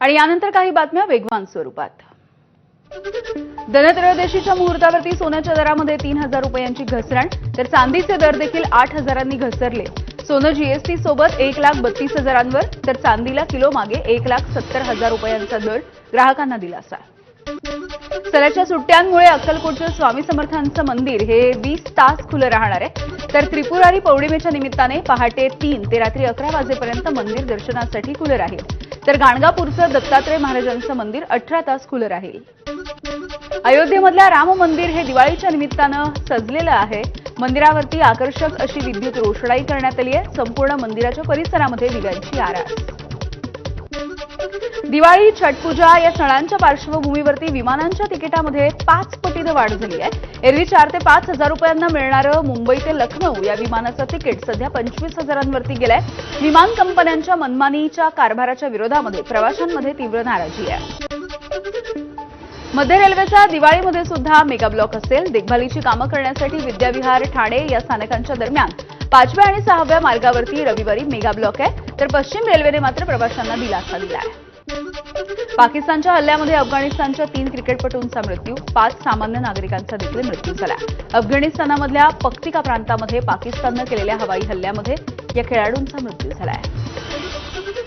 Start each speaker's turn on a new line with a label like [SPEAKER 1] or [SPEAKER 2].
[SPEAKER 1] आणि यानंतर काही बातम्या वेगवान स्वरूपात। धनत्रयोदशीच्या मुहूर्तावरती सोन्याच्या दरामध्ये 3,000 रुपयांची घसरण, तर चांदीचे दर देखील 8,000 घसरले। सोनं जीएसटी सोबत 1,32,000वर, तर चांदीला किलो मागे 1,70,000 रुपयांचा दर, ग्राहकांना दिलासा। सणाच्या सुट्ट्यांमुळे अक्कलकोटच्या स्वामी समर्थांचं मंदिर हे 20 तास खुलं राहणार आहे, तर त्रिपुरारी पौर्णिमेच्या निमित्ताने पहाटे 3 ते रात्री 11 वाजेपर्यंत मंदिर दर्शनासाठी खुलं राहील, तर गाणगापूरचं दत्तात्रय महाराजांचं मंदिर 18 तास खुलं राहील। अयोध्येमधल्या राम मंदिर हे दिवाळीच्या निमित्तानं सजलेलं आहे। मंदिरावरती आकर्षक अशी विद्युत रोषणाई करण्यात आली आहे। संपूर्ण मंदिराच्या परिसरामध्ये दिव्यांची आरास। दिवाळी, छठपूजा या सणांच्या पार्श्वभूमीवरती विमानांच्या तिकिटामध्ये 5 पटीने वाढ झाली आहे। एरवी 4 ते 5,000 रुपयांना मिळणारं मुंबई ते लखनौ या विमानाचं तिकीट सध्या 25,000वरती गेलंय। विमान कंपन्यांच्या मनमानीच्या कारभाराच्या विरोधामध्ये प्रवाशांमध्ये तीव्र नाराजी आहे। मध्य रेल्वेचा दिवाळीमध्ये सुद्धा मेगा ब्लॉक असेल। देखभालीची कामं करण्यासाठी विद्याविहार, ठाणे या स्थानकांच्या दरम्यान 5व्या आणि 6व्या मार्गावरती रविवारी मेगा ब्लॉक आहे, तर पश्चिम रेल्वेने मात्र प्रवाशांना दिलासा दिला आहे। पाकिस्तानच्या हल्ल्यामध्ये अफगाणिस्तानच्या 3 क्रिकेटपटूंचा मृत्यू, 5 सामान्य नागरिकांचा देखील मृत्यू झाला। अफगाणिस्तानामधल्या पक्तिका प्रांतामध्ये पाकिस्ताननं केलेल्या हवाई हल्ल्यामध्ये या खेळाडूंचा मृत्यू झाला आहे।